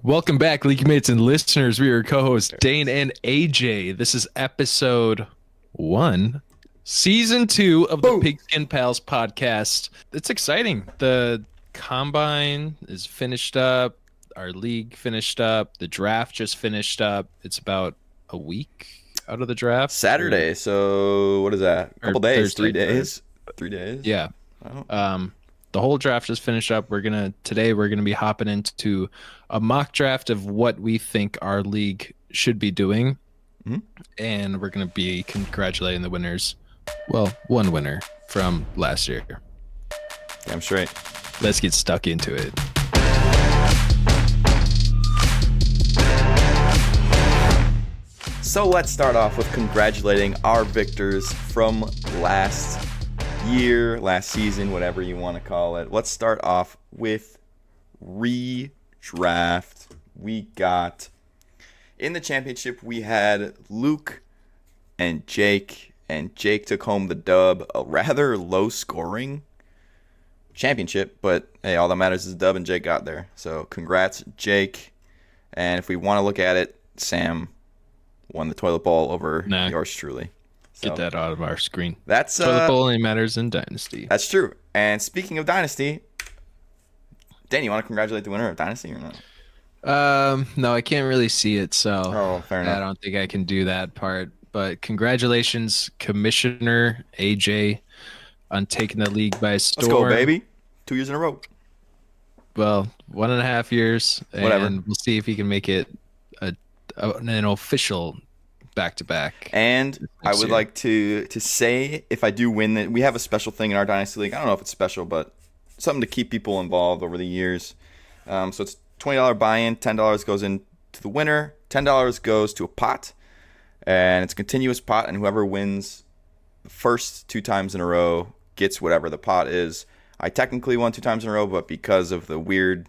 Welcome back, League mates and listeners. We are co-hosts Dane and AJ. This is episode 1, season 2 of the Boom. Pigskin Pals podcast. It's exciting. The combine is finished up. Our league finished up. The draft just finished up. It's about a week out of the draft. Saturday. So what is that? A couple days, Thursday, 3 days, 3 days. Yeah. The whole draft is finished up. Today we're gonna be hopping into a mock draft of what we think our league should be doing, and we're gonna be congratulating the winners. Well, one winner from last year. Damn straight. Let's get stuck into it. So let's start off with congratulating our victors from last year, last season, whatever you want to call it. Let's start off with redraft. We got in the championship, we had Luke and Jake took home the dub. A rather low scoring championship, but hey, all that matters is the dub, and Jake got there. So congrats, Jake. And if we want to look at it, Sam won the toilet bowl over yours truly. So Get that out of our screen. That's toilet bowl only matters in Dynasty. That's true. And speaking of Dynasty, Dan, you want to congratulate the winner of Dynasty or not? No, I can't really see it, so Fair enough. I don't think I can do that part. But congratulations, Commissioner AJ, on taking the league by storm. Let's go, baby. 2 years in a row. Well, 1.5 years. Whatever. And we'll see if he can make it an official back-to-back. And I would like to say, if I do win it, we have a special thing in our Dynasty League. I don't know if it's special, but something to keep people involved over the years. So it's $20 buy-in. $10 goes into the winner. $10 goes to a pot. And it's a continuous pot, and whoever wins the first 2 times in a row gets whatever the pot is. I technically won 2 times in a row, but because of the weird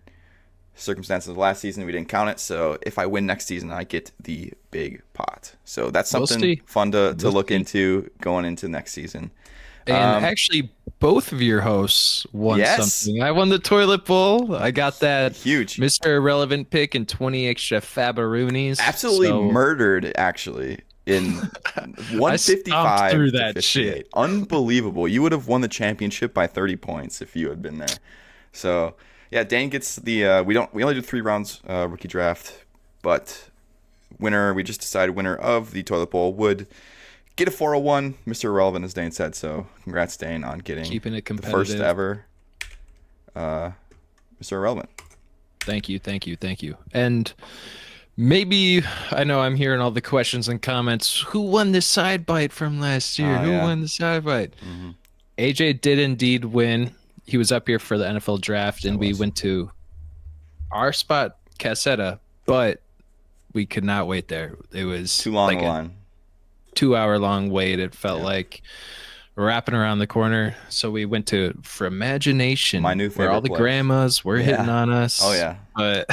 circumstances of last season, we didn't count it. So if I win next season, I get the big pot. So that's something fun to look into going into next season. And actually, both of your hosts won something. I won the toilet bowl. I got that huge Mr. Irrelevant pick and 20 extra Fabaroonies. Absolutely murdered, actually, in 155 through to that 58. shit. Unbelievable. You would have won the championship by 30 points if you had been there. So yeah, Dane gets the we only do 3 rounds rookie draft, but we just decided winner of the toilet bowl would get a 401, Mr. Irrelevant, as Dane said. So congrats, Dane, on keeping it the first ever Mr. Irrelevant. Thank you. And maybe, I know I'm hearing all the questions and comments. Who won the side bite from last year? Who won the side bite? Mm-hmm. AJ did indeed win. He was up here for the NFL draft, and we went to our spot, Caseta, but we could not wait there. It was too long a line. 2-hour long wait. It felt like wrapping around the corner. So we went to Imagination, my new favorite where all the place. grandmas were hitting on us. Oh yeah, but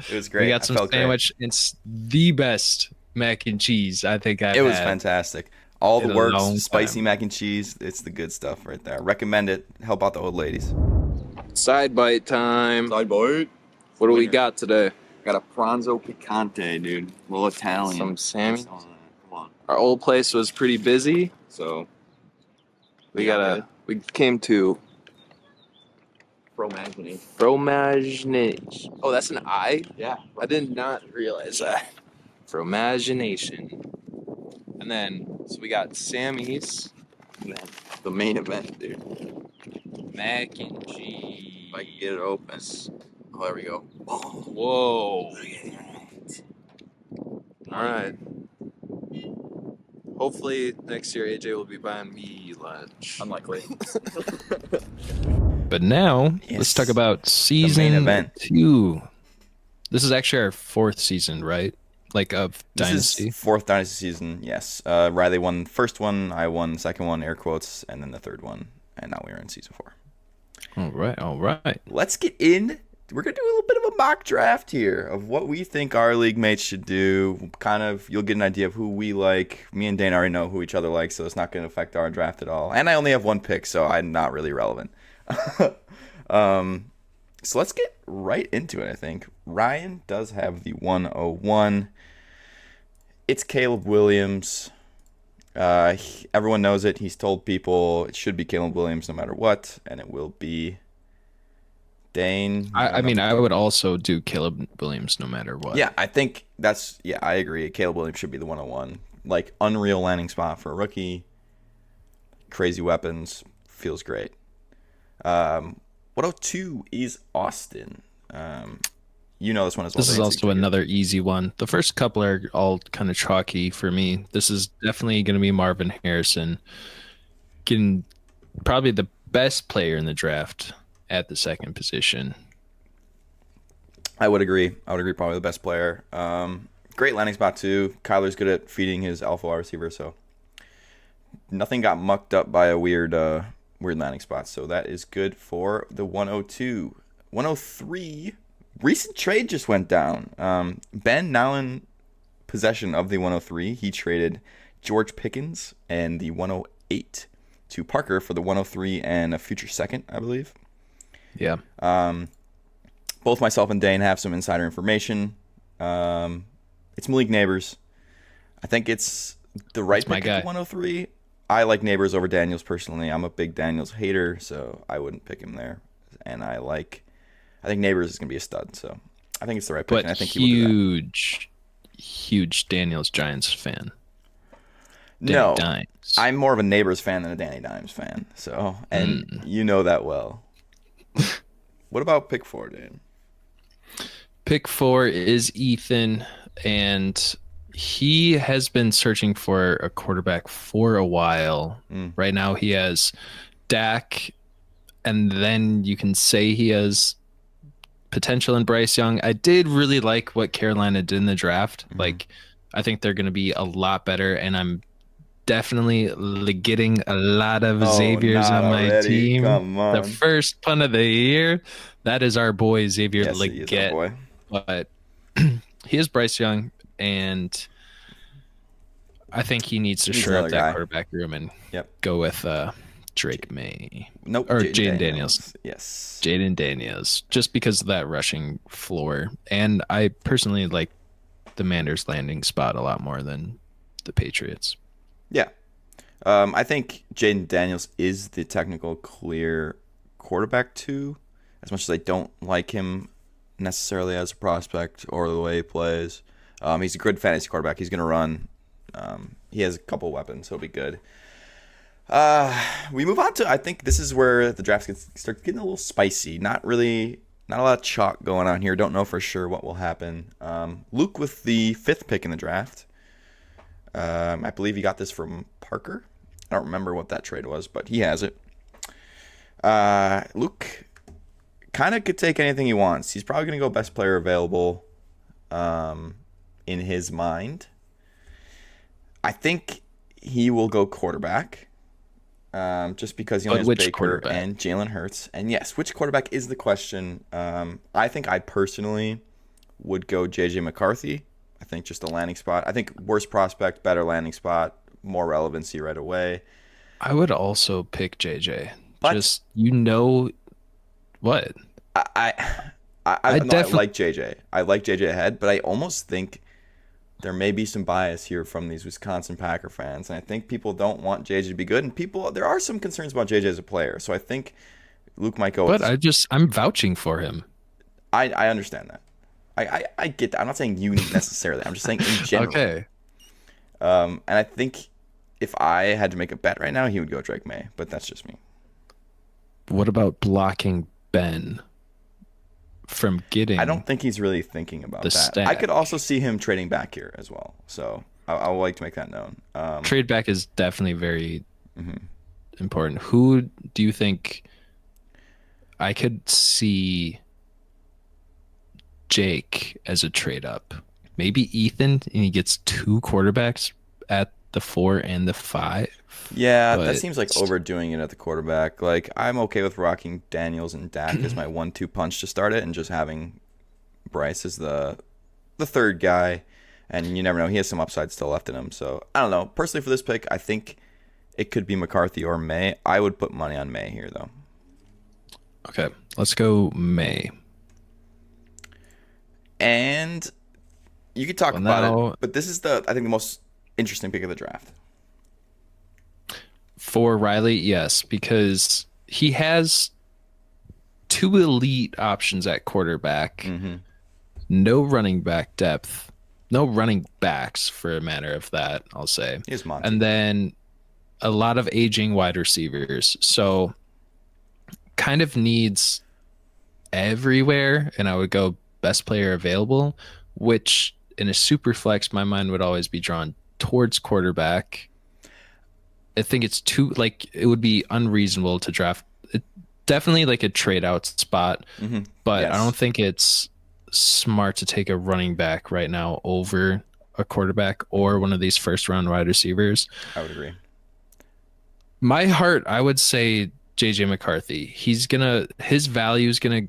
it was great. We got some sandwich. Great. It's the best mac and cheese I think I've had. It was fantastic. All the works, spicy mac and cheese. It's the good stuff right there. Recommend it. Help out the old ladies. Side bite time. Side bite. What do we got today? Got a pranzo picante, dude. A little Italian. Some salmon. Come on. Our old place was pretty busy, so we came to Fromagination. Oh, that's an I? Yeah. I did not realize that. Fromagination. And then, so we got Sammy's. And then the main event, dude. Mac and cheese. If I can get it open. Oh, there we go. Oh. Whoa. All right. Hopefully next year AJ will be buying me lunch. Unlikely. But now, let's talk about season 2. This is actually our 4th season, right? Like of Dynasty. This is 4th Dynasty season, yes. Riley won the first one, I won the second one, air quotes, and then the third one. And now we're in season 4. All right. Let's get in. We're going to do a little bit of a mock draft here of what we think our league mates should do. Kind of, you'll get an idea of who we like. Me and Dane already know who each other likes, so it's not going to affect our draft at all. And I only have 1 pick, so I'm not really relevant. So let's get right into it, I think. Ryan does have the 101. It's Caleb Williams. Everyone knows it. He's told people it should be Caleb Williams no matter what, and it will be. Dane. I mean, I would also do Caleb Williams no matter what. Yeah, I think I agree. Caleb Williams should be the 101. Like, unreal landing spot for a rookie. Crazy weapons. Feels great. 102 is Austin. You know this one as well. This is also another easy one. The first couple are all kind of chalky for me. This is definitely going to be Marvin Harrison. Getting probably the best player in the draft at the second position. I would agree. Probably the best player. Great landing spot too. Kyler's good at feeding his alpha wide receiver, so nothing got mucked up by a weird landing spot. So that is good for the 102. 103. Recent trade just went down. Ben now in possession of the 103. He traded George Pickens and the 108 to Parker for the 103 and a future second, I believe. Yeah. Both myself and Dane have some insider information. It's Malik Neighbors. I think it's the right pick at 103. I like Neighbors over Daniels personally. I'm a big Daniels hater, so I wouldn't pick him there. And I think Neighbors is going to be a stud, so I think it's the right pick. But and I think he will do that. Huge Daniels Giants fan. No, Dimes. I'm more of a Neighbors fan than a Danny Dimes fan. So, and you know that well. What about pick 4, Dan? Pick 4 is Ethan, and he has been searching for a quarterback for a while. Right now he has Dak, and then you can say he has potential in Bryce Young. I did really like what Carolina did in the draft. Like, I think they're going to be a lot better, and I'm definitely getting a lot of Xavier's on my team. Come on. The first punt of the year, that is our boy Xavier Leggett. Boy. But he is Bryce Young, and I think he needs to shore up that quarterback room and go with Drake May. Nope. Or Jaden Daniels. Yes. Jaden Daniels, just because of that rushing floor. And I personally like the Manders landing spot a lot more than the Patriots. Yeah. I think Jaden Daniels is the technical clear quarterback too, as much as I don't like him necessarily as a prospect or the way he plays. He's a good fantasy quarterback. He's going to run. He has a couple weapons. He'll be good. We move on to, I think this is where the draft starts getting a little spicy. Not a lot of chalk going on here. Don't know for sure what will happen. Luke with the 5th pick in the draft. I believe he got this from Parker. I don't remember what that trade was, but he has it. Luke kind of could take anything he wants. He's probably going to go best player available in his mind. I think he will go quarterback just because he only has Baker and Jalen Hurts. And yes, which quarterback is the question. I think I personally would go J.J. McCarthy. I think just a landing spot. I think worse prospect, better landing spot, more relevancy right away. I would also pick JJ. But just what? I like JJ. I like JJ ahead, but I almost think there may be some bias here from these Wisconsin Packer fans, and I think people don't want JJ to be good. And there are some concerns about JJ as a player, so I think Luke might go. But I'm vouching for him. I understand that. I get that. I'm not saying you necessarily. I'm just saying in general. Okay. And I think if I had to make a bet right now, he would go Drake May, but that's just me. What about blocking Ben from getting? I don't think he's really thinking about that. Stack. I could also see him trading back here as well. So I would like to make that known. Trade back is definitely very important. Who do you think I could see Jake as a trade up? Maybe Ethan, and he gets 2 quarterbacks at the 4 and the 5. Yeah, that seems like overdoing it at the quarterback. Like, I'm okay with rocking Daniels and Dak as my 1-2 punch to start it, and just having Bryce as the third guy. And you never know, he has some upside still left in him. So I don't know. Personally, for this pick, I think it could be McCarthy or May. I would put money on May here, though. Okay, let's go May. And you could talk Well, about it, now but this is I think the most interesting pick of the draft. for Riley, yes, because he has two elite options at quarterback, Mm-hmm. no running back depth, no running backs for a matter of that, I'll say. Here's Monty. And then a lot of aging wide receivers. So kind of needs everywhere, and I would go best player available, which in a super flex, my mind would always be drawn towards quarterback. I think it's too like it would be unreasonable to draft it, definitely like a trade out spot, Mm-hmm. but I Yes, don't think it's smart to take a running back right now over a quarterback or one of these first round wide receivers. I would agree. My heart, I would say JJ McCarthy. His value is gonna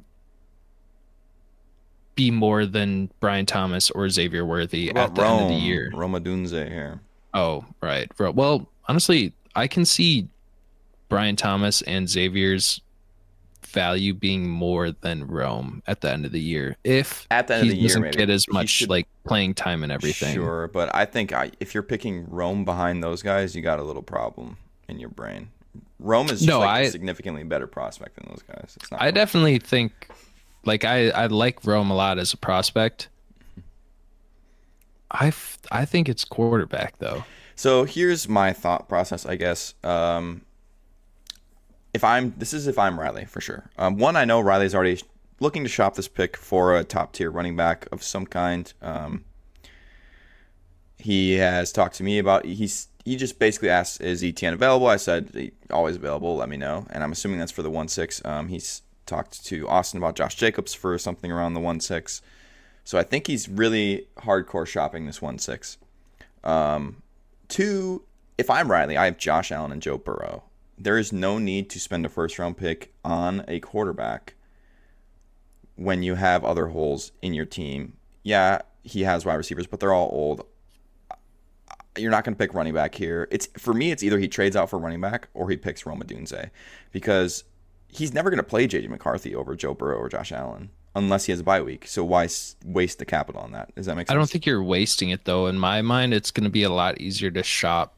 be more than Brian Thomas or Xavier Worthy What at about the end of the Rome? year. Roma Dunze here. Oh, right. Well, honestly, I can see Brian Thomas and Xavier's value being more than Rome at the end of the year if At the end of he the year, doesn't maybe get as he much should. like playing time and everything. Sure, but I think if you're picking Rome behind those guys, you got a little problem in your brain. Rome is just No, like a significantly better prospect than those guys. It's not. I definitely think like I like Rome a lot as a prospect. I think it's quarterback though. So here's my thought process, I guess. If I'm Riley for sure. One, I know Riley's already looking to shop this pick for a top tier running back of some kind. He has talked to me about he just basically asked, is ETN available? I said, always available, let me know. And I'm assuming that's for the 1-6. He's talked to Austin about Josh Jacobs for something around the 1-6. So I think he's really hardcore shopping this 1-6. Two, if I'm Riley, I have Josh Allen and Joe Burrow. There is no need to spend a first round pick on a quarterback when you have other holes in your team. Yeah, he has wide receivers, but they're all old. You're not going to pick running back here. For me, it's either he trades out for running back or he picks Rome Odunze, because he's never going to play JJ McCarthy over Joe Burrow or Josh Allen unless he has a bye week. So why waste the capital on that? Does that make sense? I don't think you're wasting it though. In my mind, it's going to be a lot easier to shop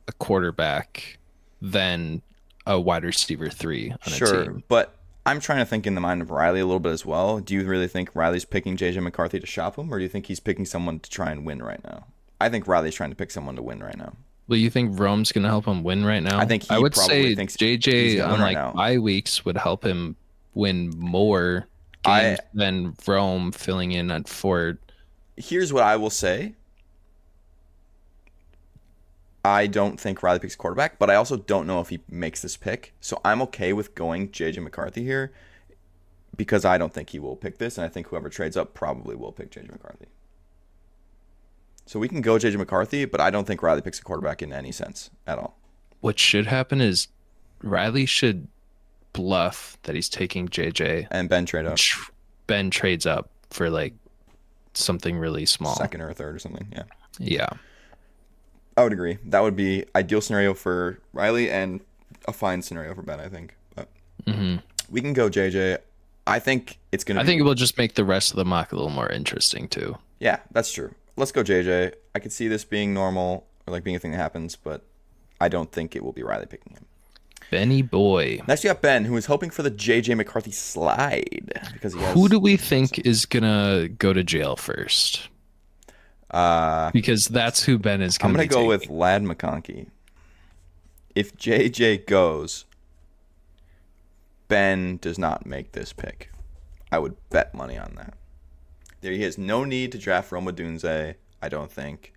a quarterback than a wide receiver 3 on a team. But I'm trying to think in the mind of Riley a little bit as well. Do you really think Riley's picking JJ McCarthy to shop him, or do you think he's picking someone to try and win right now? I think Riley's trying to pick someone to win right now. Well, you think Rome's going to help him win right now? I think I would probably say thinks he's JJ gonna on win right like now. bye weeks would help him win more games than Rome filling in at Ford. Here's what I will say. I don't think Riley picks quarterback, but I also don't know if he makes this pick. So I'm okay with going JJ McCarthy here because I don't think he will pick this, and I think whoever trades up probably will pick JJ McCarthy. So we can go JJ McCarthy, but I don't think Riley picks a quarterback in any sense at all. What should happen is Riley should bluff that he's taking JJ. And Ben trade up. Ben trades up for like something really small. Second or a third or something, yeah. Yeah. I would agree. That would be ideal scenario for Riley and a fine scenario for Ben, I think. But we can go JJ. I think it's going to I think it will just make the rest of the mock a little more interesting too. Yeah, that's true. Let's go JJ. I could see this being normal or like being a thing that happens, but I don't think it will be Riley picking him. Benny boy. Next, you got Ben, who is hoping for the JJ McCarthy slide because he has. Who do we think is gonna go to jail first? Because that's who Ben is I'm gonna. gonna go with Lad McConkey. If JJ goes, Ben does not make this pick. I would bet money on that. There, he has no need to draft Rome Odunze, I don't think.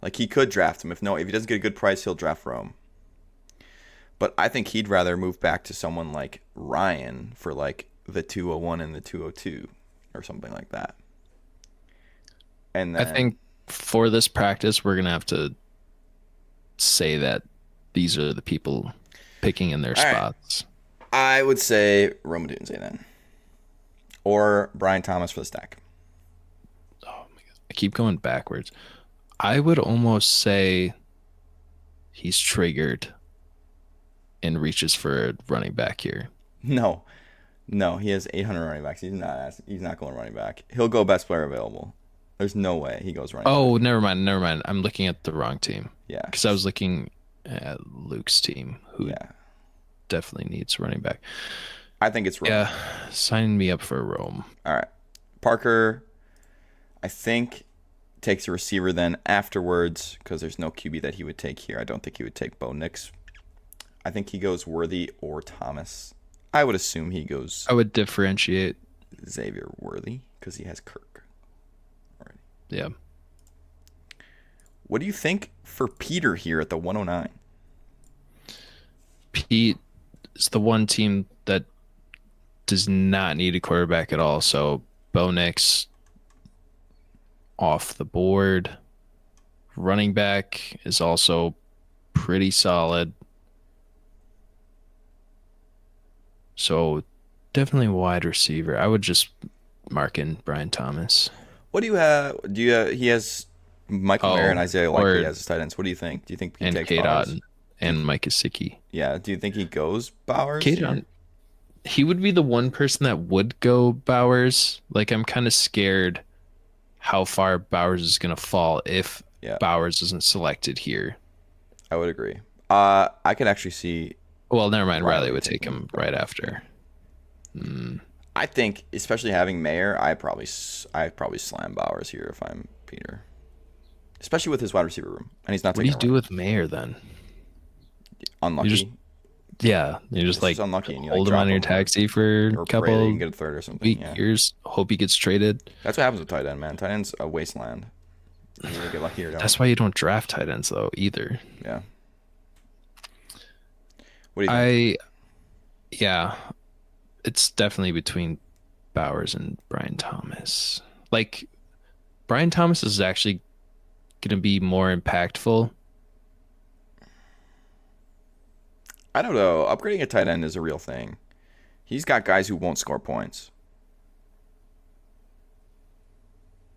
Like, he could draft him. If he doesn't get a good price, he'll draft Rome. But I think he'd rather move back to someone like Ryan for like the 201 and the 202 or something like that. And then, I think for this practice, we're gonna have to say that these are the people picking in their spots. I would say Rome Odunze then, or Brian Thomas for the stack. Oh my god, I keep going backwards. I would almost say he's triggered and reaches for a running back here. No, No, he has 800 running backs. He's not going running back. He'll go best player available. There's no way he goes running Oh, back. never mind. Never mind. I'm looking at the wrong team. Yeah. Because I was looking at Luke's team, who Yeah. definitely needs running back. I think it's Rome. Yeah, sign me up for Rome. All right. Parker, I think, takes a receiver then afterwards because there's no QB that he would take here. I don't think he would take Bo Nix. I think he goes Worthy or Thomas. I would assume he goes I would differentiate. Xavier Worthy because he has Kirk already. Yeah. What do you think for Peter here at the 109? Pete is the one team that does not need a quarterback at all. So Bo Nix off the board. Running back is also pretty solid. So definitely wide receiver. I would just mark in Brian Thomas. What do you have? He has Michael Mayer and Isaiah Likely as his tight ends. What do you think? Do you think he and takes Kate Bowers? Otten and Mike Gesicki? Yeah. Do you think he goes Bowers? Kate Otten. He would be the one person that would go Bowers. Like, I'm kind of scared how far Bowers is going to fall if Bowers isn't selected here. I would agree. I could actually see. Well, never mind. Riley would take him right after. I think, especially having Mayer, I probably slam Bowers here if I'm Peter, especially with his wide receiver room, and he's not. What do you do with Mayer then? Unlucky. You just like unlucky and you hold him on your taxi for a couple you can get a third or something. years. Hope he gets traded. That's what happens with tight end, man. Tight end's a wasteland. You either get lucky or don't. That's why you don't draft tight ends though either. Yeah. What do you think? Yeah, it's definitely between Bowers and Brian Thomas. Like, Brian Thomas is actually going to be more impactful. I don't know. Upgrading a tight end is a real thing. He's got guys who won't score points.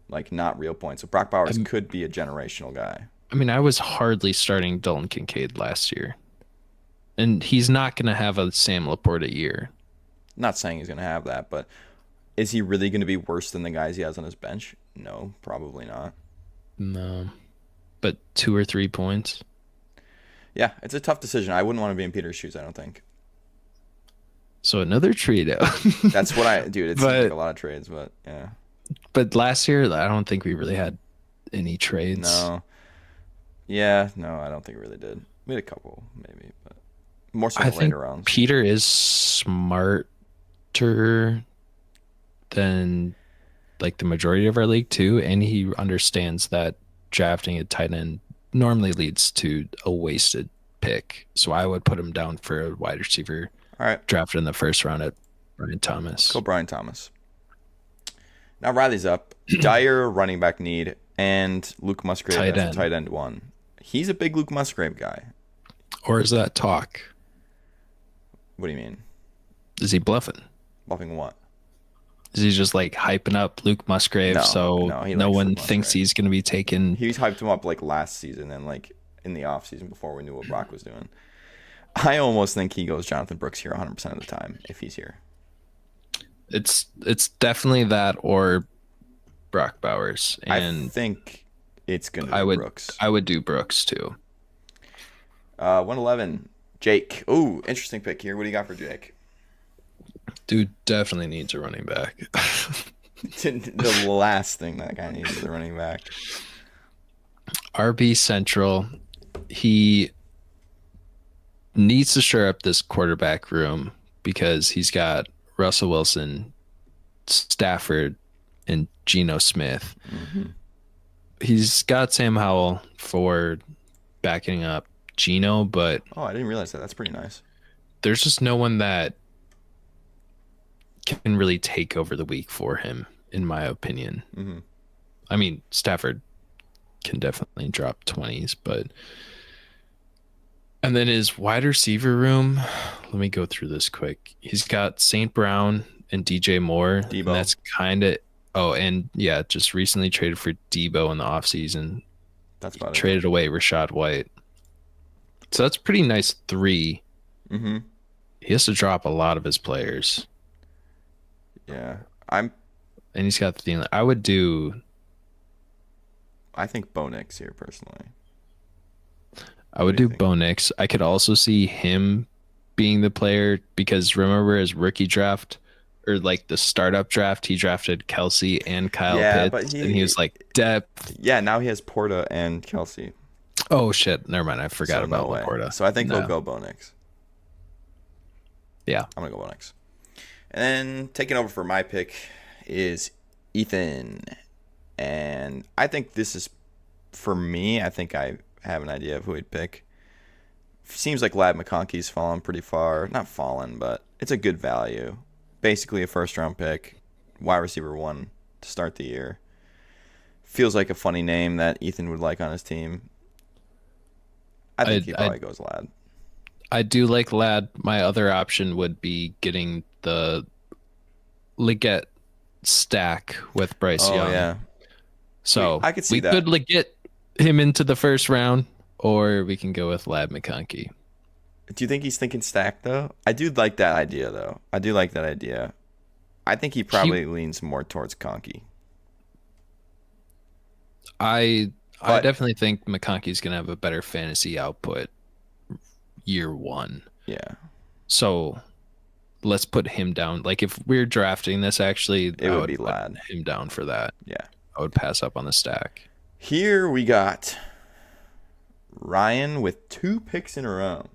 Like, not real points. So Brock Bowers could be a generational guy. I mean, I was hardly starting Dalton Kincaid last year. And he's not going to have a Sam Laporta year. Not saying he's going to have that, but is he really going to be worse than the guys he has on his bench? No, probably not. No. But 2 or 3 points. Yeah, it's a tough decision. I wouldn't want to be in Peter's shoes, I don't think. So another trio. That's what dude, it seems like a lot of trades, but yeah. But last year, I don't think we really had any trades. No. Yeah, no, I don't think we really did. We had a couple, maybe, but more so later rounds. Peter is smarter than like the majority of our league too, and he understands that drafting a tight end normally leads to a wasted pick. So I would put him down for a wide receiver. All right. Drafted in the first round at Brian Thomas. Go Brian Thomas. Now Riley's up. Dire running back need and Luke Musgrave as a tight end one. He's a big Luke Musgrave guy. Or is that talk? What do you mean? Is he bluffing? Bluffing what? Is he just like hyping up Luke Musgrave no one thinks he's going to be taken? He's hyped him up like last season and like in the off season before we knew what Brock was doing. I almost think he goes Jonathan Brooks here 100% of the time if he's here. It's definitely that or Brock Bowers. And I think it's going to be Brooks. I would do Brooks too. 111, Jake. Ooh, interesting pick here. What do you got for Jake? Dude definitely needs a running back. The last thing that guy needs is a running back. RB Central. He needs to shore up this quarterback room because he's got Russell Wilson, Stafford, and Geno Smith. Mm-hmm. He's got Sam Howell for backing up Geno, but I didn't realize that. That's pretty nice. There's just no one that can really take over the week for him, in my opinion. Mm-hmm. I mean, Stafford can definitely drop 20s, but and then his wide receiver room, let me go through this quick. He's got St. Brown and DJ Moore. Debo. And that's kind of just recently traded for Debo in the offseason. That's about traded away Rashad White. So that's pretty nice 3. Mm-hmm. He has to drop a lot of his players. Yeah, And he's got Thielen. I would do. I think Bo Nix here personally. I What would do you do think? Bo Nix. I could also see him being the player because remember his rookie draft or like the startup draft, he drafted Kelsey and Kyle Yeah, but Pitts, and he was like depth. yeah, now he has Porta and Kelsey, Oh shit, never mind. I forgot so no about way. Laporta. So I think he'll No, go Bo Nix. yeah, I'm gonna go Bo Nix. And then taking over for my pick is Ethan, and I think this is for me. I think I have an idea of who he'd pick. Seems like Lad McConkey's fallen pretty far. Not fallen, but it's a good value. Basically a first round pick, wide receiver 1 to start the year. Feels like a funny name that Ethan would like on his team. I think he probably goes Lad. I do like Lad. My other option would be getting the Leggett stack with Bryce Oh Young. yeah. So I could see that. we could Leggett him into the first round, or we can go with Lad McConkey. Do you think he's thinking stack though? I do like that idea though. I do like that idea. I think he probably leans more towards Conkey. I But definitely think McConkey's gonna have a better fantasy output year one. yeah, So let's put him down. Like if we're drafting this, actually, it I would be put Lad. him down for that. Yeah. I would pass up on the stack. Here we got Ryan with 2 picks in a row.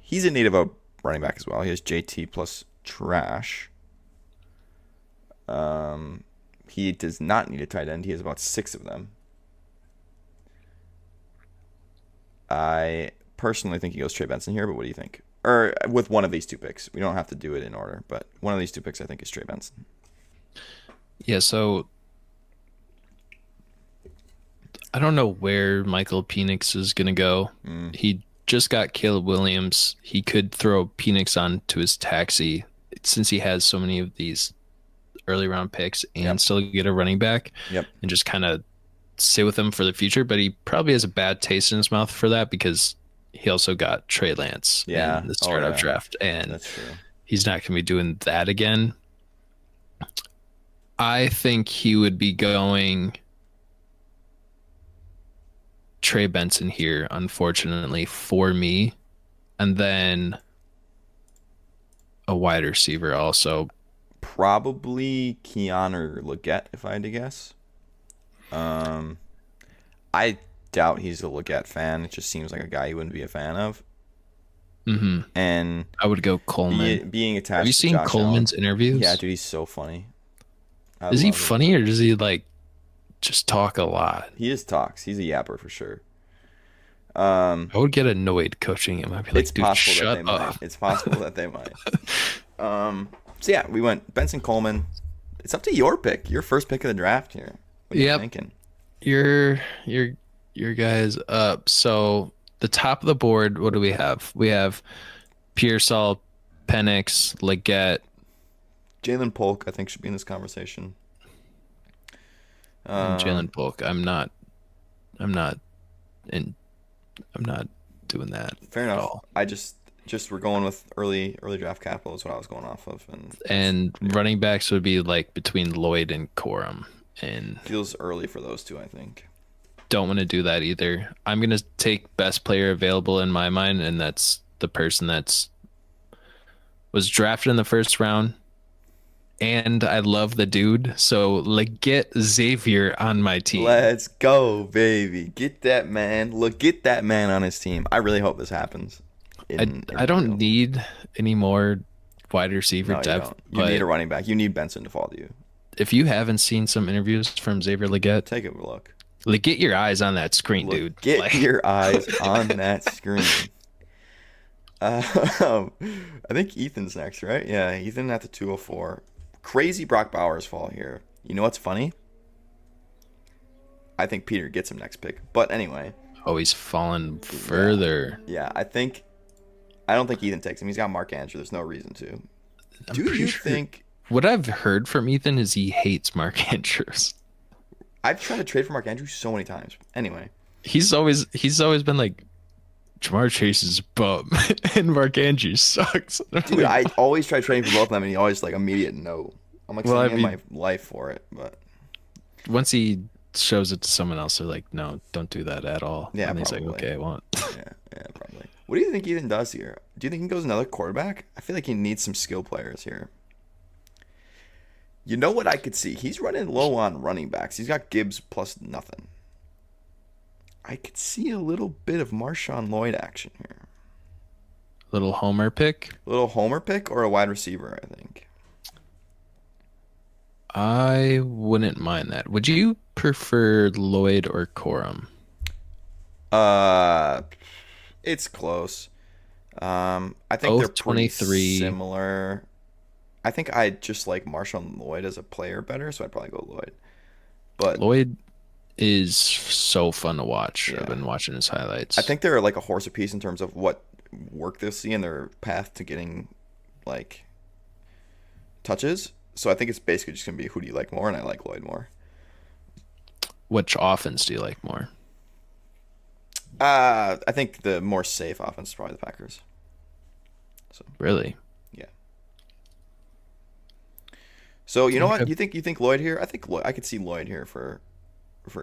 He's in need of a running back as well. He has JT plus trash. He does not need a tight end. He has about 6 of them. I personally think he goes Trey Benson here, but what do you think? Or with one of these 2 picks. We don't have to do it in order, but one of these 2 picks I think is Trey Benson. Yeah, so I don't know where Michael Penix is gonna go. He just got Caleb Williams. He could throw Penix onto his taxi since he has so many of these early round picks and still get a running back and just kind of sit with him for the future. But he probably has a bad taste in his mouth for that because he also got Trey Lance in the startup draft, and that's true. He's not going to be doing that again. I think he would be going Trey Benson here, unfortunately, for me. And then a wide receiver also. Probably Keanu Leggett, if I had to guess. I doubt he's a Leggett fan. It just seems like a guy you wouldn't be a fan of. Mm-hmm. And I would go Coleman. Being attached Have you to seen Josh Coleman's Allen. interviews? Yeah, dude, he's so funny. Is he funny or does he like just talk a lot? He just talks. He's a yapper for sure. I would get annoyed coaching him. I'd be like, it's dude, possible shut that they up. might. It's possible that they might. So yeah, we went Benson Coleman. It's up to your pick. Your first pick of the draft here. What are you thinking? Your guys up. So the top of the board, what do we have? We have Pearsall, Penix, Leggett. Jalen Polk, I think, should be in this conversation. And Jalen Polk. I'm not doing that. Fair at enough. all. I just we're going with early draft capital is what I was going off of, and running backs would be like between Lloyd and Corum, and feels early for those 2, I think. Don't want to do that either. I'm gonna take best player available in my mind, and that's the person that's was drafted in the first round. And I love the dude, so like get Xavier on my team. Let's go, baby. Get that man. Get that man on his team. I really hope this happens. I don't need any more wide receiver depth. You need a running back. You need Benson to fall to you. If you haven't seen some interviews from Xavier Leggett, take a look. Like, get your eyes on that screen, dude. Get your eyes on that screen. I think Ethan's next, right? Yeah, Ethan at the 204. Crazy Brock Bowers fall here. You know what's funny? I think Peter gets him next pick. But anyway. Oh, he's fallen further. Yeah, I don't think Ethan takes him. He's got Mark Andrews. There's no reason to. Do you think... What I've heard from Ethan is he hates Mark Andrews. I've tried to trade for Mark Andrews so many times. Anyway. He's always been like Jamar Chase is a bum, and Mark Andrews sucks. I'm Dude, like, I always try trading for both of them, and he always like immediate no. I'm like well, I sending in mean, my life for it, but once he shows it to someone else, they're like, no, don't do that at all. yeah, And he's like, probably. okay, I won't. Yeah, yeah, probably. What do you think Ethan does here? Do you think he goes another quarterback? I feel like he needs some skill players here. You know what I could see? He's running low on running backs. He's got Gibbs plus nothing. I could see a little bit of Marshawn Lloyd action here. Little homer pick. A little homer pick or a wide receiver, I think. I wouldn't mind that. Would you prefer Lloyd or Corum? Uh, it's close. I think they're Both pretty 23. similar. I think I just like Marshawn Lloyd as a player better, so I'd probably go Lloyd. But Lloyd is so fun to watch. yeah, I've been watching his highlights. I think they're like a horse apiece in terms of what work they'll see in their path to getting like touches. So I think it's basically just gonna be who do you like more, and I like Lloyd more. Which offense do you like more? I think the more safe offense is probably the Packers. So Really? yeah. So you know what? Okay. You think Lloyd here? I think I could see Lloyd here for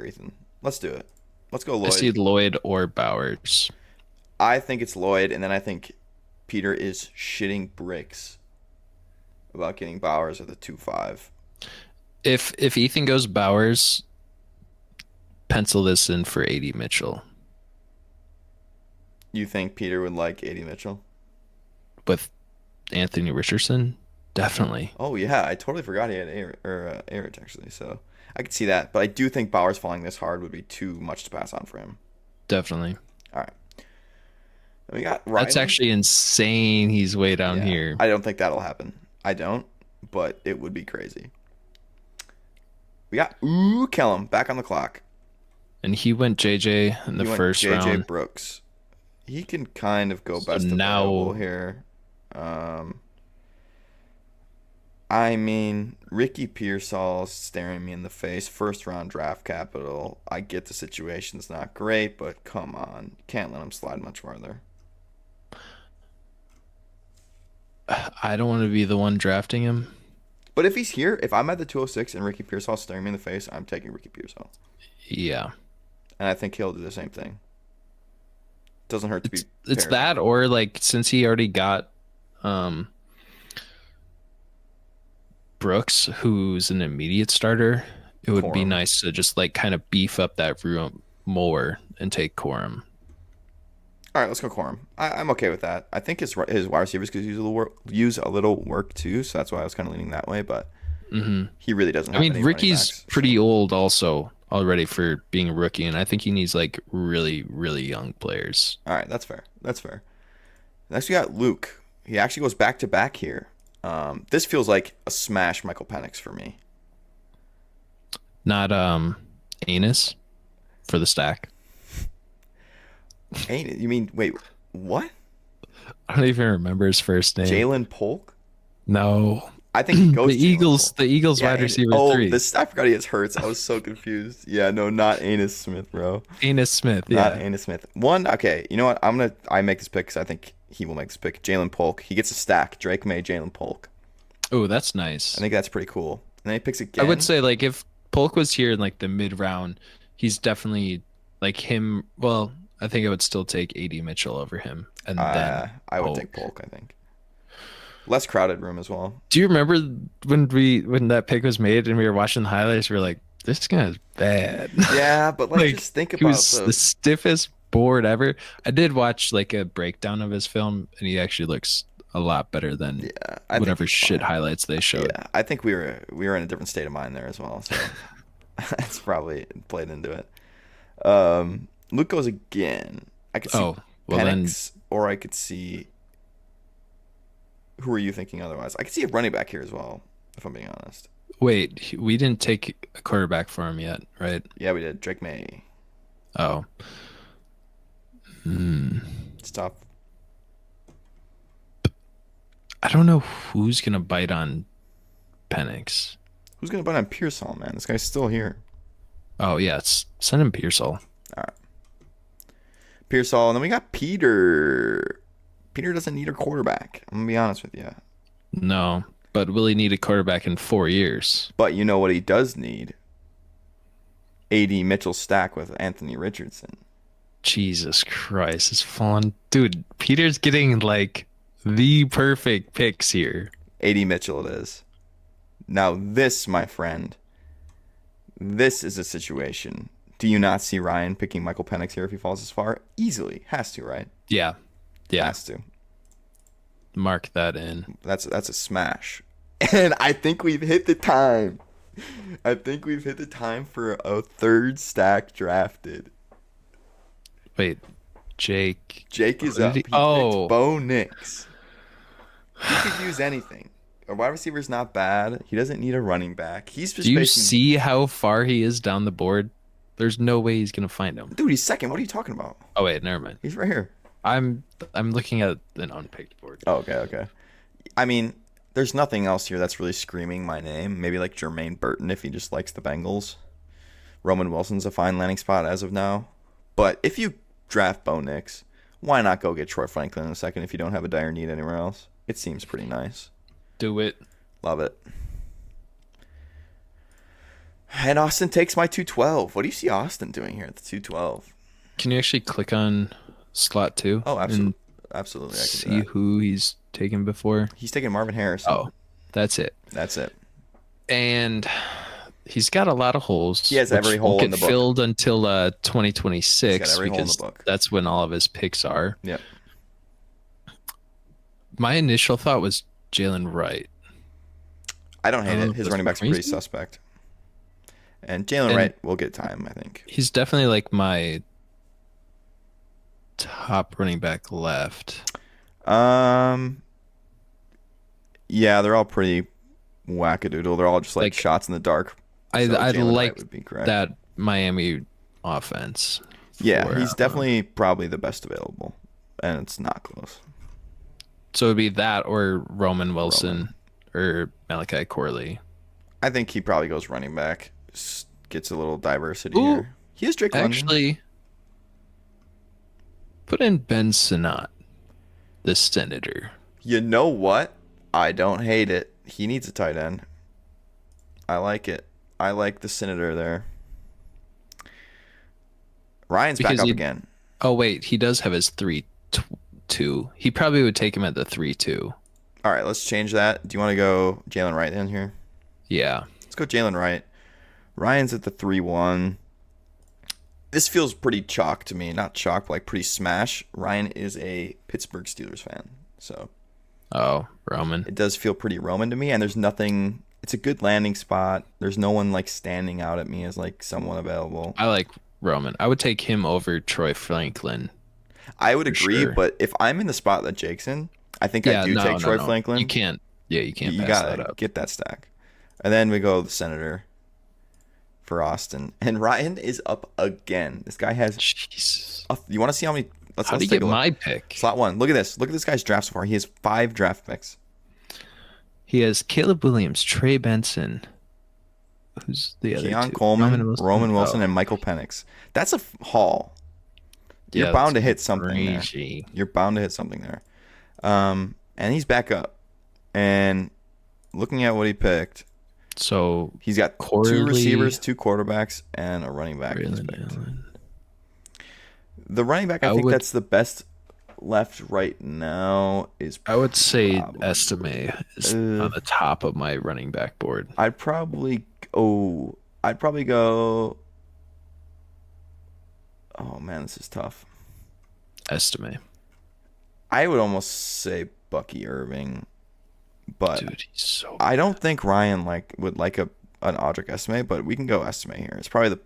Ethan. Let's do it. Let's go I see Lloyd. Lloyd or Bowers. I think it's Lloyd, and then I think Peter is shitting bricks about getting Bowers at the 2-5. If Ethan goes Bowers, pencil this in for AD Mitchell You think Peter would like A.D. Mitchell? with Anthony Richardson. Definitely. Oh yeah, I totally forgot he had Average actually. So I could see that, but I do think Bowers falling this hard would be too much to pass on for him. Definitely. All right, then we got That's Riley. actually insane. He's way down Yeah, here. I don't think that'll happen. I don't, but it would be crazy. We got Kellum back on the clock. And he went JJ in the He went first J.J. round. Brooks. He can kind of go So best now available here. I mean, Ricky Pearsall's staring me in the face. First round draft capital. I get the situation's not great, but come on. Can't let him slide much farther. I don't want to be the one drafting him. But if he's here, if I'm at the 206 and Ricky Pearsall's staring me in the face, I'm taking Ricky Pearsall. Yeah. And I think he'll do the same thing. Doesn't hurt to be It's paired. that or like since he already got um Brooks, who's an immediate starter, it would be Corum. nice to just like kind of beef up that room more and take Corum. All right, let's go Corum. I'm okay with that. I think his wide receivers could use a little work too, so that's why I was kind of leaning that way. But he really doesn't I have mean, any running Ricky's backs. pretty old also already for being a rookie, and I think he needs like really, really young players. All right, that's fair. That's fair. Next, we got Luke. He actually goes back to back here. This feels like a smash Michael Penix for me. Not Anus for the stack. Ain't it? You mean, wait, what? I don't even remember his first name. Jalen Polk? No. I think he goes The Jalen Eagles, Polk. the Eagles Yeah, wide receiver oh, 3. I forgot he has Hurts. I was so confused. Yeah, no, not Anus Smith, bro. Anus Smith, Not yeah. Anus Smith. Okay, you know what? I make this pick because I think he will make this pick. Jalen Polk. He gets a stack. Drake May, Jalen Polk. Oh, that's nice. I think that's pretty cool. And then he picks I again. would say like if Polk was here in like the mid round, he's definitely like him. Well, I think I would still take AD Mitchell over him, and then I would take Polk, I think. Less crowded room as well. Do you remember when that pick was made and we were watching the highlights? We were like, "This guy's bad." Yeah, but like just think he about was the stiffest board ever. I did watch like a breakdown of his film, and he actually looks a lot better than I think whatever he's shit fine. highlights they showed. Yeah, I think we were in a different state of mind there as well. So that's probably played into it. Luke goes again. I could see Oh, well then, Penix, or I could see. Who are you thinking otherwise? I could see a running back here as well, if I'm being honest. wait, we didn't take a quarterback for him yet, right? Yeah, we did. Drake May. Oh, It's tough. I don't know who's gonna bite on Penix. Who's gonna bite on Pearsall, man? This guy's still here. Oh yeah, send him Pearsall. All right. Pearsall, and then we got Peter. Peter doesn't need a quarterback. I'm gonna be honest with you. No, but will he need a quarterback in 4 years? But you know what he does need? A.D. Mitchell stack with Anthony Richardson. Jesus Christ, it's fallen. Dude, Peter's getting like the perfect picks here. A.D. Mitchell it is. Now this, my friend, this is a situation. Do you not see Ryan picking Michael Penix here if he falls this far? Easily. Has to, right? Yeah. Yeah. Has to. Mark that in. That's a smash. And I think we've hit the time. I think we've hit the time for a third stack drafted. Wait, Jake. Jake is up. He picked Bo Nix. He could use anything. A wide receiver's not bad. He doesn't need a running back. He's just. Do you see how far he is down the board? There's no way he's gonna find him. Dude, he's second. What are you talking about? Oh wait, never mind. He's right here. I'm looking at an unpicked board. Oh, okay. I mean, there's nothing else here that's really screaming my name. Maybe like Jermaine Burton if he just likes the Bengals. Roman Wilson's a fine landing spot as of now. But if you draft Bo Nix, why not go get Troy Franklin in a second if you don't have a dire need anywhere else? It seems pretty nice. Do it. Love it. And Austin takes my 212. What do you see Austin doing here at the 212? Can you actually click on slot 2? Oh, absolutely. Absolutely. I can See who he's taken before. He's taking Marvin Harrison. Oh, that's it. That's it. And he's got a lot of holes. He has every hole in the book. Filled until 2026 He's got every hole in because the book. that's when all of his picks are. Yep. My initial thought was Jalen Wright. I don't hate it. His That's running back's pretty crazy. suspect. And Jalen Wright will get time, I think. He's definitely like my top running back left. Yeah, they're all pretty wackadoodle. They're all just like shots in the dark. I So Jalen Wright like would be correct. that Miami offense. Yeah, he's definitely probably the best available, and it's not close. So it'd be that or Roman Wilson or Malachi Corley. I think he probably goes running back. Gets a little diversity Ooh, here. He is Drake London. Actually, put in Ben Sinnott, the Senator. You know what? I don't hate it. He needs a tight end. I like it. I like the Senator there. Ryan's back up again. Oh, wait. He does have his 3-2. He probably would take him at the 3-2. All right, let's change that. Do you want to go Jalen Wright in here? Yeah. Let's go Jalen Wright. Ryan's at the 3-1. This feels pretty chalk to me. Not chalk, but like pretty smash. Ryan is a Pittsburgh Steelers fan. So Oh, Roman. it does feel pretty Roman to me. And there's nothing. It's a good landing spot. There's no one like standing out at me as like someone available. I like Roman. I would take him over Troy Franklin. I would agree, sure. but if I'm in the spot that Jake's in, I think I do take Troy Franklin. You can't. Yeah, you can't You pass gotta that up. get that stack. And then we go the Senator for Austin. And Ryan is up again. This guy has. Jeez. You want to see how many? Let's How do you take get a look. my pick? Slot 1. Look at this. Look at this guy's draft so far. He has 5 draft picks. He has Caleb Williams, Trey Benson. Who's the other Keon two? Coleman, Roman Wilson, Oh, and Michael Penix. That's a haul. You're yeah, bound to that's hit something crazy. there. You're bound to hit something there. And he's back up. And looking at what he picked, So he's got Corley, 2 receivers, 2 quarterbacks, and a running back. He's Braylon picked. Allen. The running back, I think that's the best left right now. I would say probably- Estime is on the top of my running back board. I'd probably go. Oh man, this is tough. Estime. I would almost say Bucky Irving, but Dude, he's so I don't think Ryan would like an Audric Estime, but we can go Estime here. It's probably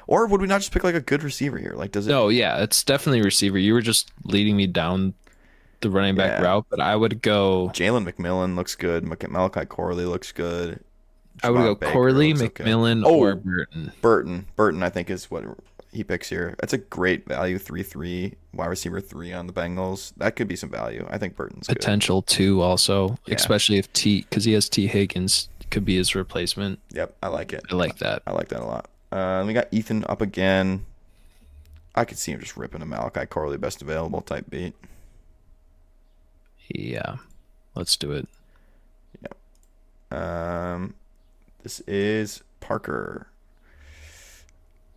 or would we not just pick like a good receiver here? Like, does it? No, yeah, it's definitely receiver. You were just leading me down the running back route, but I would go. Jalen McMillan looks good. Malachi Corley looks good. I would go Javon Baker Corley, looks okay. McMillan, or Burton. Burton, I think is what he picks here. That's a great value. 3-3 wide receiver 3 on the Bengals. That could be some value. I think Burton's good. Potential 2 also, Yeah. especially if because he has T Higgins, could be his replacement. Yep, I like it. I like that. I like that a lot. We got Ethan up again. I could see him just ripping a Malachi Corley best available type beat. Yeah, let's do it. This is Parker.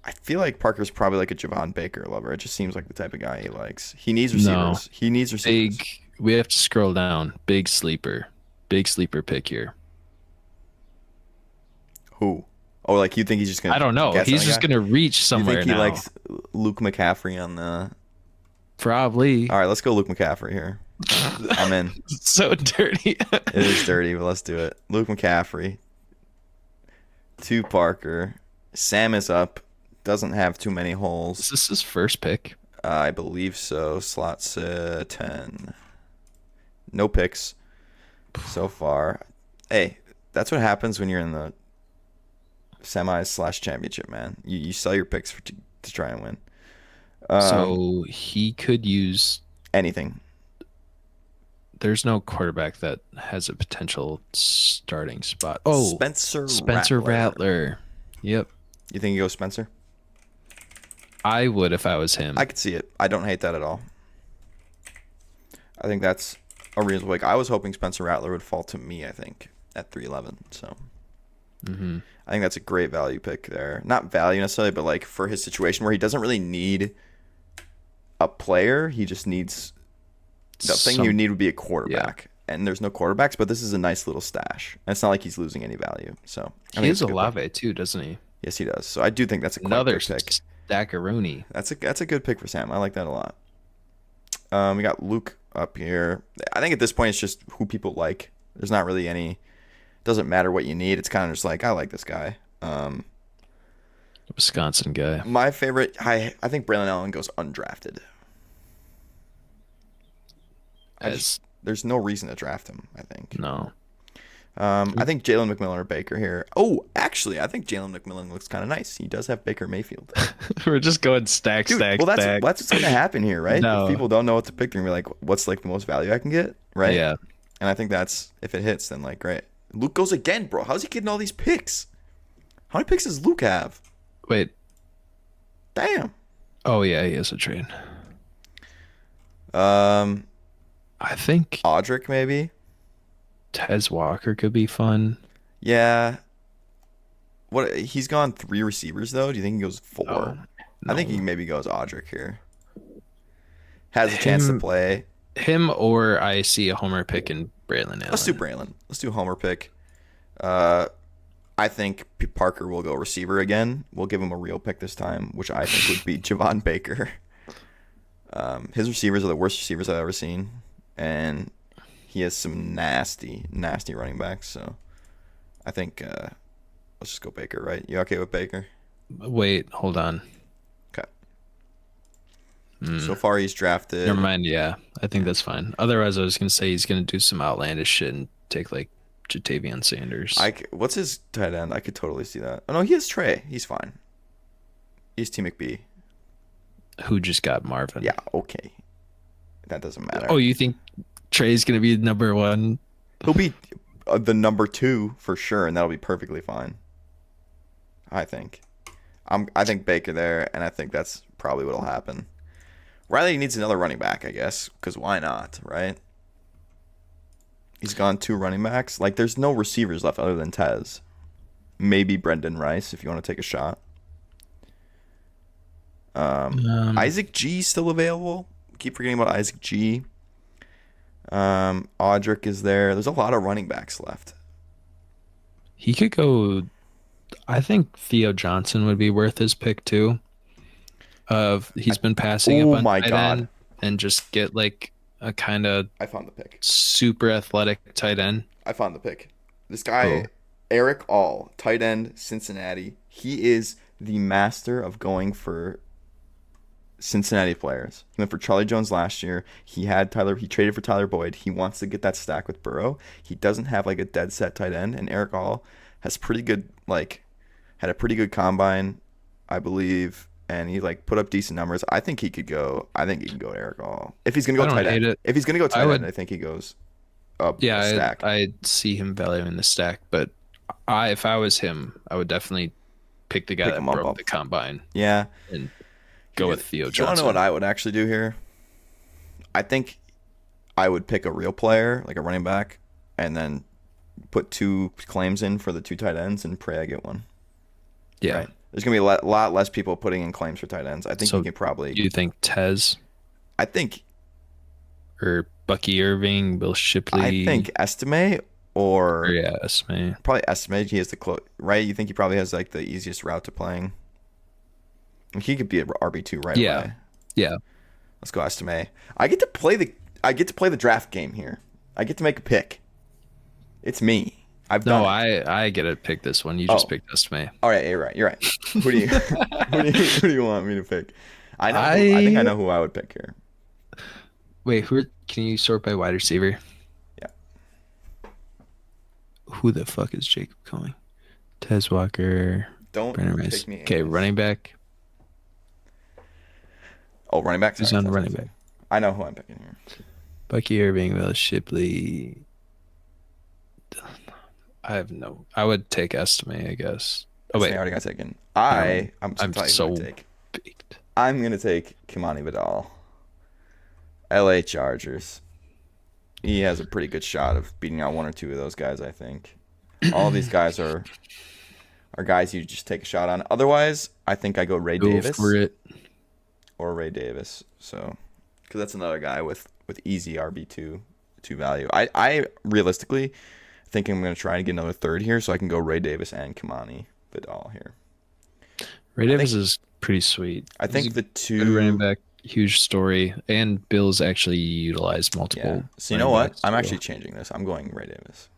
I feel like Parker's probably like a Javon Baker lover. It just seems like the type of guy he likes. He needs receivers. No. He needs receivers. Big. We have to scroll down. Big sleeper pick here. Who? Oh, like you think he's just gonna? I don't know. guess He's on a just guy? gonna reach You somewhere think he now. likes Luke McCaffrey on the? Probably. All right, let's go Luke McCaffrey here. I'm in. So dirty. It is dirty, but let's do it. Luke McCaffrey. To Parker. Sam is up. Doesn't have too many holes. Is this his first pick? I believe so. Slots 10. No picks so far. Hey, that's what happens when you're in the semis / championship, man. You sell your picks to try and win. So he could use. Anything. There's no quarterback that has a potential starting spot. Oh, Spencer Rattler. Yep. You think you go Spencer? I would if I was him. I could see it. I don't hate that at all. I think that's a reasonable pick. I was hoping Spencer Rattler would fall to me, I think, at 311. So I think that's a great value pick there. Not value necessarily, but like for his situation where he doesn't really need a player. He just needs the thing he would need would be a quarterback. Yeah. And there's no quarterbacks, but this is a nice little stash. And it's not like he's losing any value. So he has Olave too, doesn't he? Yes, he does. So I do think that's another good pick. Stackaroonie. That's a good pick for Sam. I like that a lot. We got Luke up here. I think at this point it's just who people like. There's not really any. Doesn't matter what you need. It's kind of just like I like this guy. Wisconsin guy. My favorite. I think Braylon Allen goes undrafted. There's no reason to draft him. I think. No. I think Jalen McMillan or Baker here. Oh, actually, I think Jalen McMillan looks kind of nice. He does have Baker Mayfield. We're just going stack. Well, that's what's going to happen here, right? No. If people don't know what to pick, they're going to be like, what's like the most value I can get, right? Yeah. And I think that's, if it hits, then like, great. Luke goes again, bro. How's he getting all these picks? How many picks does Luke have? Wait. Damn. Oh, yeah, he has a trade. I think Audric, maybe. Tez Walker could be fun. Yeah. What he's gone 3 receivers though. Do you think he goes 4? No. I think he maybe goes Audric here. Has a chance to play. Him or I see a homer pick in Braylon Allen. Let's do Braylon. Let's do homer pick. I think Parker will go receiver again. We'll give him a real pick this time, which I think would be Javon Baker. His receivers are the worst receivers I've ever seen, and he has some nasty running backs. So I think let's just go Baker, right? You okay with Baker? Wait, hold on. Okay. So far he's drafted. Never mind, yeah. I think that's fine. Otherwise, I was going to say he's going to do some outlandish shit and take like Jatavian Sanders. What's his tight end? I could totally see that. Oh, no, he has Trey. He's fine. He's T. McBee. Who just got Marvin. Yeah, okay. That doesn't matter. Oh, you think Trey's going to be number 1? He'll be the number 2 for sure, and that'll be perfectly fine. I think. I think Baker there, and I think that's probably what'll happen. Riley needs another running back, I guess, because why not, right? He's gone 2 running backs. Like, there's no receivers left other than Tez. Maybe Brendan Rice, if you want to take a shot. Isaac G still available. Keep forgetting about Isaac G. Audric is there. There's a lot of running backs left. He could go. I think Theo Johnson would be worth his pick too. He's been passing up on tight end and just get like a kind of I found the pick. Super athletic tight end. I found the pick. This guy, Eric All, tight end, Cincinnati. He is the master of going for Cincinnati players. He went for Charlie Jones last year. He traded for Tyler Boyd. He wants to get that stack with Burrow. He doesn't have like a dead set tight end, and Eric All has pretty good had a pretty good combine, I believe, and he put up decent numbers. I think he can go to Eric All. If he's gonna go tight end. If he's gonna go tight end, I think he goes up a stack. I see him valuing the stack, but if I was him, I would definitely pick the guy that broke the combine. Yeah. And go with Theo Do you want to Johnson. know what I would actually do here? I think I would pick a real player, like a running back, and then put 2 claims in for the 2 tight ends and pray I get one. Yeah. Right? There's going to be a lot less people putting in claims for tight ends. I think So you can probably... Do you think Tez I think or Bucky Irving, Bill Shipley? Estime or... Yeah, Esme. Probably Estime. He has the... Right? You think he probably has like the easiest route to playing? He could be an RB2 right away. Yeah. Let's go Estime. I get to play the draft game here. I get to make a pick. It's me. I get to pick this one. You just picked Esme. All right, you're right. You're right. Who do you want me to pick? I think I know who I would pick here. Wait, can you sort by wide receiver? Yeah. Who the fuck is Jacob Cohen? Tez Walker. Don't Brandon Rice. pick me. Okay, running back. Oh, running back. Who's on running back? I know who I'm picking here. Bucky Irving, Bill Shipley. I would take Estime, I guess. Oh wait, I already got taken. I'm so baked. I'm gonna take Kimani Vidal. LA Chargers. He has a pretty good shot of beating out 1 or 2 of those guys, I think. All these guys are guys you just take a shot on. Otherwise, I think I go Ray Davis. For it. Or Ray Davis. So, because that's another guy with easy RB2 value. I realistically think I'm going to try and get another third here so I can go Ray Davis and Kimani Vidal here. Ray Davis is pretty sweet. I think the good running back, huge story, and Bills actually utilized multiple. Yeah. So you know what? I'm actually changing this. I'm going Ray Davis.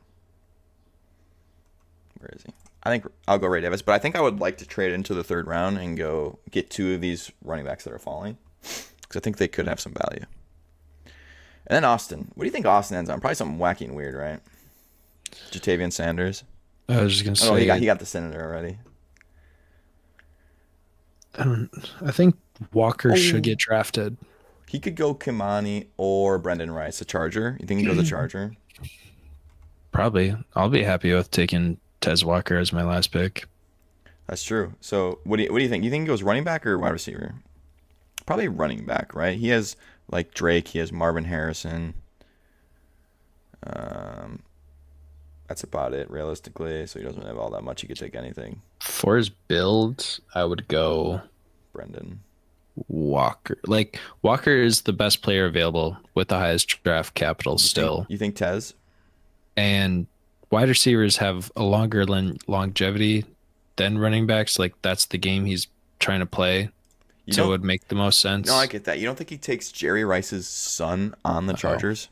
Where is he? I think I'll go Ray Davis, but I think I would like to trade into the 3rd round and go get 2 of these running backs that are falling because I think they could have some value. And then Austin. What do you think Austin ends on? Probably something wacky and weird, right? Jatavian Sanders. I was just gonna say. Oh, he got the Senator already. I think Walker should get drafted. He could go Kimani or Brendan Rice, a Charger. You think he goes a Charger? Probably. I'll be happy with taking Tez Walker as my last pick. That's true. So what do you think? You think he goes running back or wide receiver? Probably running back, right? He has like Drake. He has Marvin Harrison. That's about it, realistically. So he doesn't have all that much. He could take anything. For his build, I would go Brendan Walker. Like, Walker is the best player available with the highest draft capital still. You think Tez? And wide receivers have a longer longevity than running backs. Like, that's the game he's trying to play. So it would make the most sense. No, I get that. You don't think he takes Jerry Rice's son on the Chargers?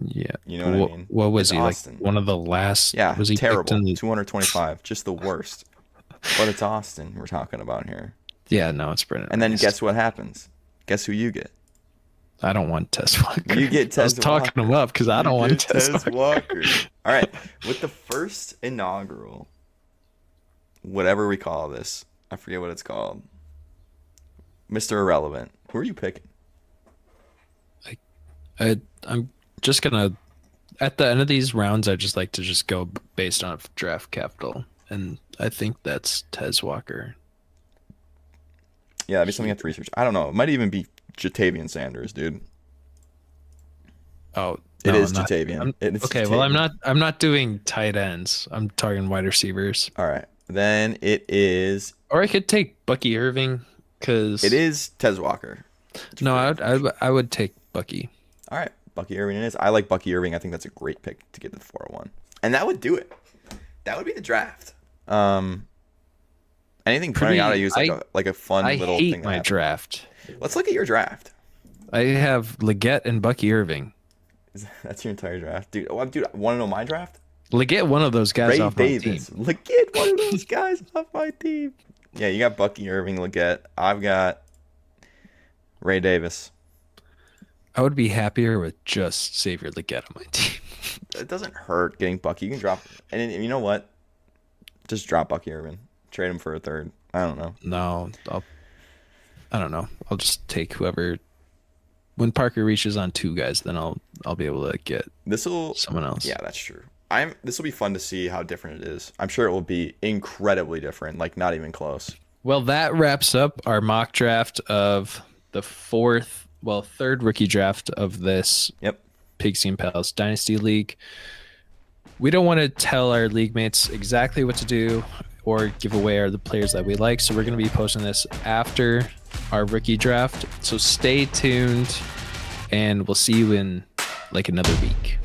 Yeah. You know what I mean? What was It's he, Austin. like one of the last? Yeah, was he terrible. picked in the... 225, just the worst. But it's Austin we're talking about here. Yeah, no, it's Brennan. And then guess what happens? Guess who you get? I don't want Tez Walker. You get Tez I was talking him up because I don't want Tez Walker. All right, with the first inaugural, whatever we call this, I forget what it's called. Mr. Irrelevant. Who are you picking? I'm just gonna, at the end of these rounds, I just like to just go based on draft capital, and I think that's Tez Walker. Yeah, that'd be something I have to research. I don't know. It might even be Jatavian Sanders, dude. Oh, it no, is Jatavian. Okay, well, I'm not doing tight ends. I'm talking wide receivers. All right, then it is. Or I could take Bucky Irving because it is Tez Walker. No, I would take Bucky. All right, Bucky Irving it is. I like Bucky Irving. I think that's a great pick to get the 401. And that would do it. That would be the draft. Anything turning out, I use like a fun little thing. I hate my draft. Let's look at your draft. I have Leggett and Bucky Irving. That's your entire draft, dude. Oh, dude, want to know my draft? Leggett, one of those guys Ray off Davis. my team. Leggett, one of those guys off my team. Yeah, you got Bucky Irving, Leggett. I've got Ray Davis. I would be happier with just Xavier Leggett on my team. It doesn't hurt getting Bucky. You can drop, and you know what? Just drop Bucky Irving. Trade him for a third. I don't know. No, I don't know. I'll just take whoever. When Parker reaches on 2 guys, then I'll be able to get someone else. Yeah, that's true. This will be fun to see how different it is. I'm sure it will be incredibly different, like not even close. Well, that wraps up our mock draft of the third rookie draft of this Yep. Pigskin Pals Dynasty League. We don't want to tell our league mates exactly what to do or give away the players that we like, so we're going to be posting this after our rookie draft. So stay tuned, and we'll see you in like another week.